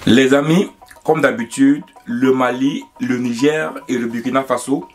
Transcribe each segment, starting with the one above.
Les amis, comme d'habitude, le Mali, le Niger et le Burkina Faso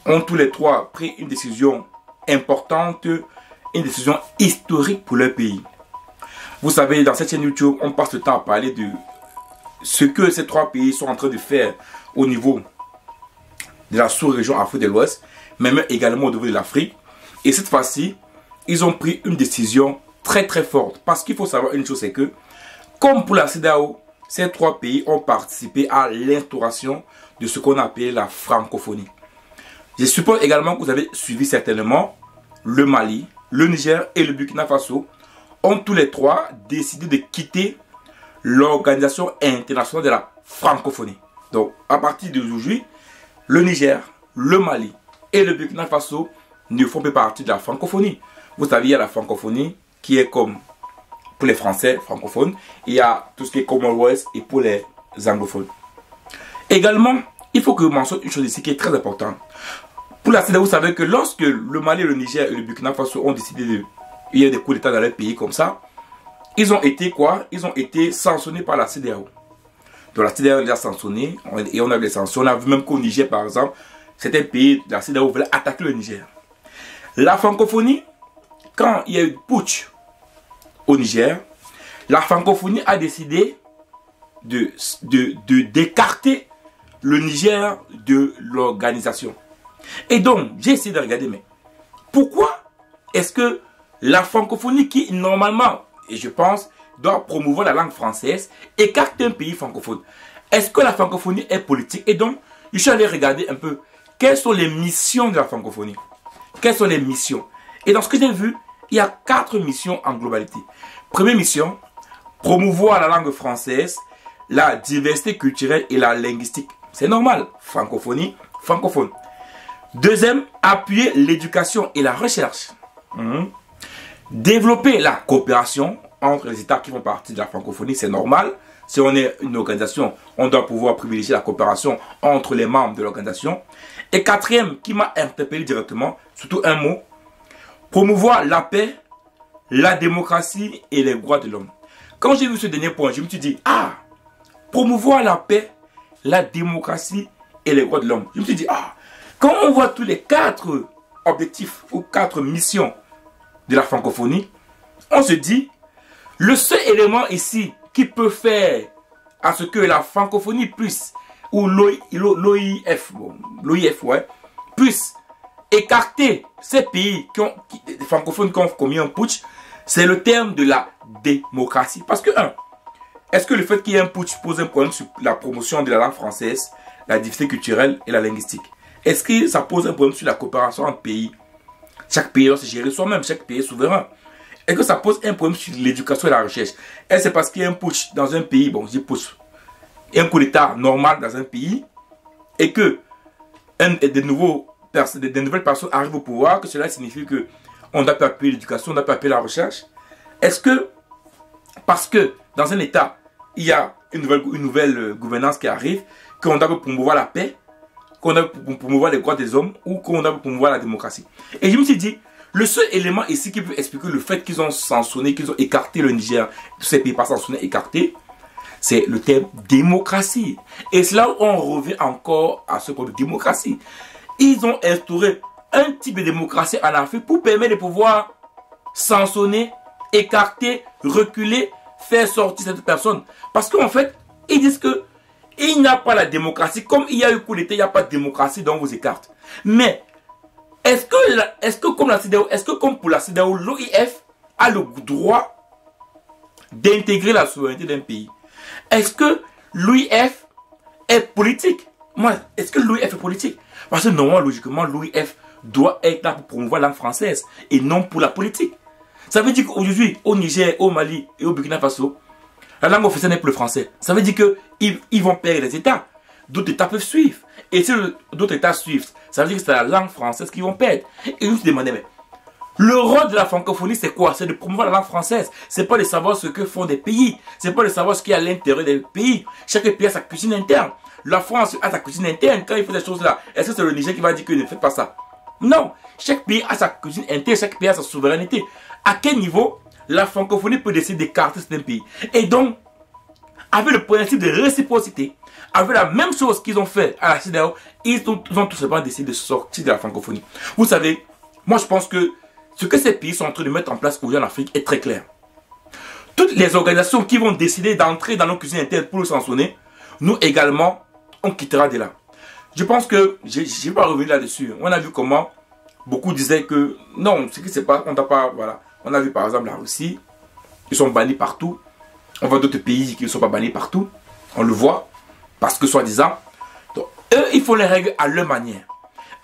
ont tous les trois pris une décision importante, une décision historique pour leur pays. Vous savez, dans cette chaîne YouTube, on passe le temps à parler de ce que ces trois pays sont en train de faire au niveau de la sous-région Afrique de l'Ouest, mais même également au niveau de l'Afrique. Et cette fois-ci, ils ont pris une décision très forte. Parce qu'il faut savoir une chose, c'est que, comme pour la CEDEAO, ces trois pays ont participé à l'instauration de ce qu'on appelle la francophonie. Je suppose également que vous avez suivi certainement le Mali, le Niger et le Burkina Faso ont tous les trois décidé de quitter l'Organisation internationale de la francophonie. Donc, à partir d'aujourd'hui, le Niger, le Mali et le Burkina Faso ne font plus partie de la francophonie. Vous savez, il y a la francophonie qui est comme pour les Français francophones, il y a tout ce qui est Commonwealth et pour les anglophones. Également, il faut que je mentionne une chose ici qui est très importante. Pour la CEDEAO, vous savez que lorsque le Mali, le Niger et le Burkina Faso ont décidé de... Il y a des coups d'État dans leur pays comme ça, ils ont été quoi? Ils ont été sanctionnés par la CEDEAO. Donc la CEDEAO les a sanctionnés et on a des sanctions. On a vu même qu'au Niger, par exemple, certains pays de la CEDEAO voulaient attaquer le Niger. La francophonie, quand il y a eu putsch au Niger, la francophonie a décidé d'écarter le Niger de l'organisation. Et donc, j'ai essayé de regarder, mais pourquoi est-ce que la francophonie qui, normalement, et je pense, doit promouvoir la langue française, écarte un pays francophone? Est-ce que la francophonie est politique? Et donc, je suis allé regarder un peu quelles sont les missions de la francophonie. Quelles sont les missions? Et dans ce que j'ai vu, il y a 4 missions en globalité. Première mission, promouvoir la langue française, la diversité culturelle et la linguistique. C'est normal, francophonie, francophone. Deuxième, appuyer l'éducation et la recherche. Développer la coopération entre les États qui font partie de la francophonie, c'est normal. Si on est une organisation, on doit pouvoir privilégier la coopération entre les membres de l'organisation. Et quatrième, qui m'a interpellé directement, surtout un mot, promouvoir la paix, la démocratie et les droits de l'homme. Quand j'ai vu ce dernier point, je me suis dit, ah, promouvoir la paix, la démocratie et les droits de l'homme. Je me suis dit, ah, quand on voit tous les 4 objectifs ou 4 missions de la francophonie, on se dit, le seul élément ici qui peut faire à ce que la francophonie puisse, ou l'OIF, puisse écarter ces pays les francophones qui ont commis un putsch, c'est le terme de la démocratie. Parce que, est-ce que le fait qu'il y ait un putsch pose un problème sur la promotion de la langue française, la diversité culturelle et la linguistique? Est-ce que ça pose un problème sur la coopération entre pays? Chaque pays doit se gérer soi-même, chaque pays est souverain. Est-ce que ça pose un problème sur l'éducation et la recherche? Est-ce que c'est parce qu'il y a un putsch dans un pays, bon, je dis putsch, un coup d'État normal dans un pays, et que des nouvelles personnes arrivent au pouvoir, que cela signifie que on doit pas appuyer l'éducation, on doit pas appuyer la recherche? Est-ce que, parce que dans un État, il y a une nouvelle gouvernance qui arrive, qu'on doit promouvoir la paix, qu'on doit promouvoir les droits des hommes, ou qu'on doit promouvoir la démocratie? Et je me suis dit, le seul élément ici qui peut expliquer le fait qu'ils ont sanctionné, qu'ils ont écarté le Niger, tous ces pays pas sanctionnés, écartés, c'est le terme démocratie. Et c'est là où on revient encore à ce problème de démocratie. Ils ont instauré un type de démocratie en Afrique pour permettre de pouvoir sanctionner, écarter, reculer, faire sortir cette personne. Parce qu'en fait, ils disent que il n'y a pas la démocratie. Comme il y a eu coup d'État, il n'y a pas de démocratie, donc on vous écarte. Mais, est-ce que comme pour la CEDEAO, l'OIF a le droit d'intégrer la souveraineté d'un pays? Est-ce que l'OIF est politique? Moi, est-ce que l'OIF est politique? Parce que normalement, logiquement, l'OIF doit être là pour promouvoir la langue française et non pour la politique. Ça veut dire qu'aujourd'hui, au Niger, au Mali et au Burkina Faso, la langue officielle n'est plus le français. Ça veut dire qu'ils vont perdre les États. D'autres États peuvent suivre. Et si d'autres États suivent, ça veut dire que c'est la langue française qu'ils vont perdre. Et je me suis demandé, mais le rôle de la francophonie, c'est quoi? C'est de promouvoir la langue française. C'est pas de savoir ce que font des pays. C'est pas de savoir ce qu'il y a à l'intérieur des pays. Chaque pays a sa cuisine interne. La France a sa cuisine interne. Quand il fait ces choses-là, est-ce que c'est le Niger qui va dire que ne faites pas ça? Non. Chaque pays a sa cuisine interne. Chaque pays a sa souveraineté. À quel niveau la francophonie peut décider d'écarter certains pays? Et donc, avec le principe de réciprocité, avec la même chose qu'ils ont fait à la CEDEAO, ils ont tout simplement décidé de sortir de la francophonie. Vous savez, moi je pense que ce que ces pays sont en train de mettre en place aujourd'hui en Afrique est très clair. Toutes les organisations qui vont décider d'entrer dans nos cuisines internes pour nous sanctionner, nous également, on quittera de là. Je pense que, je ne vais pas revenir là-dessus. On a vu comment beaucoup disaient que non, ce qui se passe, on n'a pas, voilà. On a vu par exemple la Russie, ils sont bannis partout. On voit d'autres pays qui ne sont pas bannis partout. On le voit, parce que soi-disant, eux, ils font les règles à leur manière.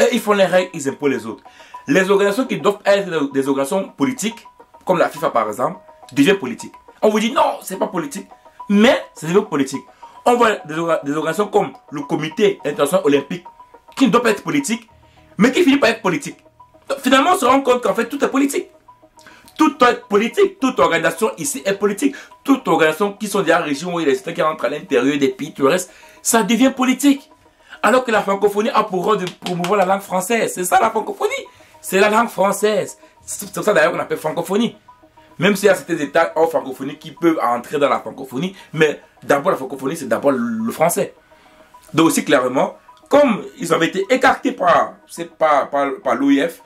Eux, ils font les règles, ils imposent les autres. Les organisations qui doivent être des organisations politiques, comme la FIFA par exemple, deviennent politiques. On vous dit non, c'est pas politique, mais c'est devenu politique. On voit des organisations comme le Comité international olympique, qui ne doit pas être politique, mais qui finit par être politique. Donc, finalement, on se rend compte qu'en fait, tout est politique. Tout est politique. Toute organisation ici est politique. Toute organisation qui sont des régions où il y a des États qui rentrent à l'intérieur des pays, tout le reste, ça devient politique. Alors que la francophonie a pour rôle de promouvoir la langue française. C'est ça la francophonie. C'est la langue française. C'est pour ça d'ailleurs qu'on appelle francophonie. Même s'il y a certains États hors francophonie qui peuvent entrer dans la francophonie, mais d'abord la francophonie, c'est d'abord le français. Donc aussi clairement, comme ils avaient été écartés par l'OIF,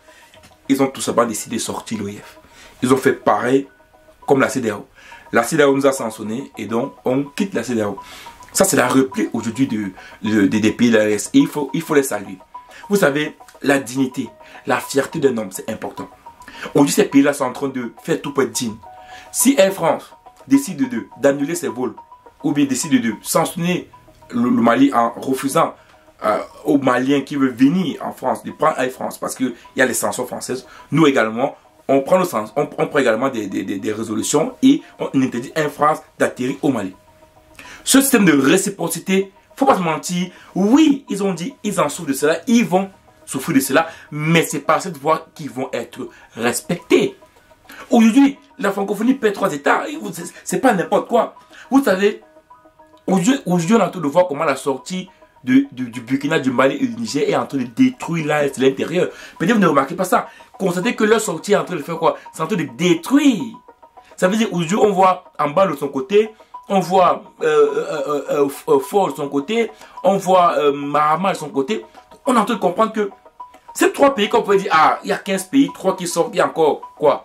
ils ont tout simplement décidé de sortir l'OIF. Ils ont fait pareil comme la CEDEAO. La CEDEAO nous a sanctionnés et donc on quitte la CEDEAO. Ça c'est la repli aujourd'hui des pays de l'AES et il faut les saluer. Vous savez, la dignité, la fierté d'un homme, c'est important. Aujourd'hui, ces pays-là sont en train de faire tout pour être dignes. Si Air France décide d'annuler ses vols, ou bien décide de sanctionner le Mali en refusant aux Maliens qui veulent venir en France de prendre Air France, parce qu'il y a les sanctions françaises, nous également, on prend également des résolutions et on interdit Air France d'atterrir au Mali. Ce système de réciprocité, il ne faut pas se mentir, oui, ils ont dit, ils en souffrent de cela, ils vont souffrir de cela, mais c'est par cette voie qu'ils vont être respectés. Aujourd'hui, la francophonie paie 3 États, c'est pas n'importe quoi. Vous savez, aujourd'hui, on est en train de voir comment la sortie du Burkina, du Mali et du Niger est en train de détruire l'intérieur. Peut-être vous ne remarquez pas ça. Constatez que leur sortie est en train de faire quoi? C'est en train de détruire. Ça veut dire aujourd'hui, on voit en bas de son côté, on voit Fort de son côté, on voit Mahama de son côté. On est en train de comprendre que ces 3 pays, qu'on peut dire, ah, il y a 15 pays, 3 qui sortent, il y a encore quoi,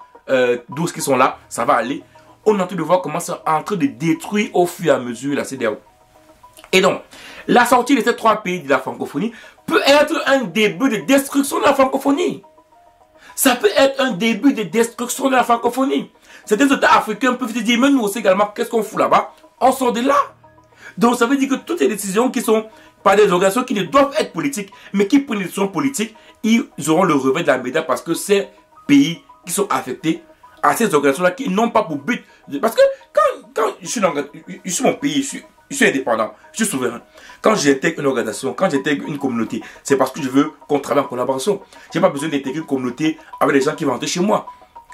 12 qui sont là, ça va aller. On est en train de voir comment c'est en train de détruire au fur et à mesure la CEDEAO. Et donc, la sortie de ces 3 pays de la francophonie peut être un début de destruction de la francophonie. Ça peut être un début de destruction de la francophonie. Certains États africains peuvent se dire, mais nous aussi également, qu'est-ce qu'on fout là-bas? On sort de là. Donc ça veut dire que toutes les décisions qui sont par des organisations qui ne doivent être politiques, mais qui prennent des décisions politiques, ils auront le revers de la médaille parce que ces pays qui sont affectés à ces organisations-là qui n'ont pas pour but. Parce que quand je suis mon pays, je suis indépendant, je suis souverain. Quand j'intègre une organisation, quand j'intègre une communauté, c'est parce que je veux qu'on travaille en collaboration. Je n'ai pas besoin d'intégrer une communauté avec des gens qui vont rentrer chez moi.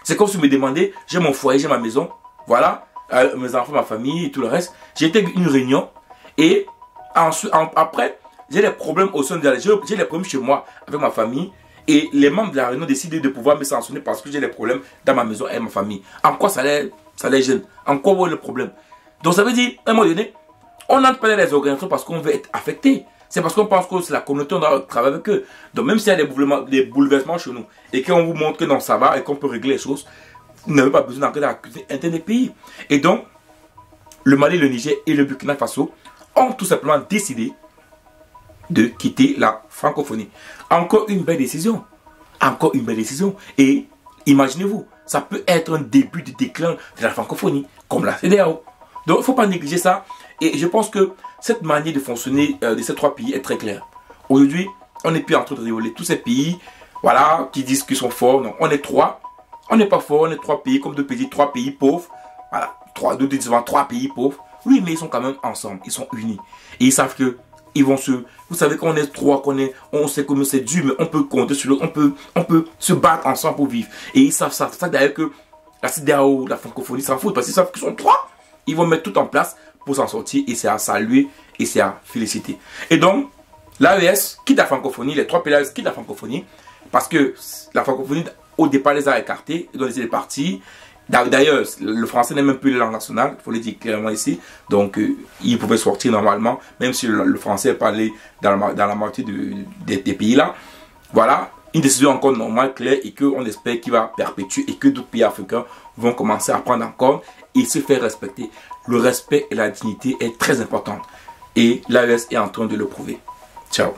C'est comme si vous me demandez, j'ai mon foyer, j'ai ma maison, voilà, mes enfants, ma famille et tout le reste. J'intègre une réunion et après, j'ai des problèmes au sein de la... J'ai des problèmes chez moi avec ma famille et les membres de la réunion décident de pouvoir me sanctionner parce que j'ai des problèmes dans ma maison et ma famille. En quoi ça les gêne? En quoi est le problème? Donc ça veut dire, à un moment donné, on n'entre pas dans les organisations parce qu'on veut être affecté. C'est parce qu'on pense que c'est la communauté, on doit travailler avec eux. Donc même s'il y a des bouleversements chez nous et qu'on vous montre que non, ça va et qu'on peut régler les choses, vous n'avez pas besoin d'entrer dans la cuisine interne des pays. Et donc, le Mali, le Niger et le Burkina Faso ont tout simplement décidé de quitter la francophonie. Encore une belle décision. Encore une belle décision. Et imaginez-vous, ça peut être un début de déclin de la francophonie, comme la CEDEAO. Donc, il ne faut pas négliger ça. Et je pense que cette manière de fonctionner de ces 3 pays est très claire. Aujourd'hui, on n'est plus en train de rigoler tous ces pays, voilà, qui disent qu'ils sont forts. Non, on est 3. On n'est pas fort, on est 3 pays, comme 2 pays, 3 pays pauvres. Voilà, 3 pays pauvres. Oui, mais ils sont quand même ensemble, ils sont unis. Et ils savent que ils vont se... Vous savez qu'on est 3, on sait que c'est dur, mais on peut compter sur l'autre, on peut se battre ensemble pour vivre. Et ils savent ça. C'est ça d'ailleurs que la CEDEAO, la francophonie s'en foutent, parce qu'ils savent qu'ils sont 3. Ils vont mettre tout en place pour s'en sortir et c'est à saluer et c'est à féliciter. Et donc, l'AES quitte la francophonie, les 3 pays quittent la francophonie, parce que la francophonie, au départ, les a écartés, ils ont laissé les partis. D'ailleurs, le français n'est même plus la langue nationale, il faut le dire clairement ici. Donc, il pouvait sortir normalement, même si le français est parlé dans la moitié des pays là. Voilà, une décision encore normale, claire, et qu'on espère qu'il va perpétuer et que d'autres pays africains vont commencer à prendre en compte et se faire respecter. Le respect et la dignité est très important. Et l'AES est en train de le prouver. Ciao.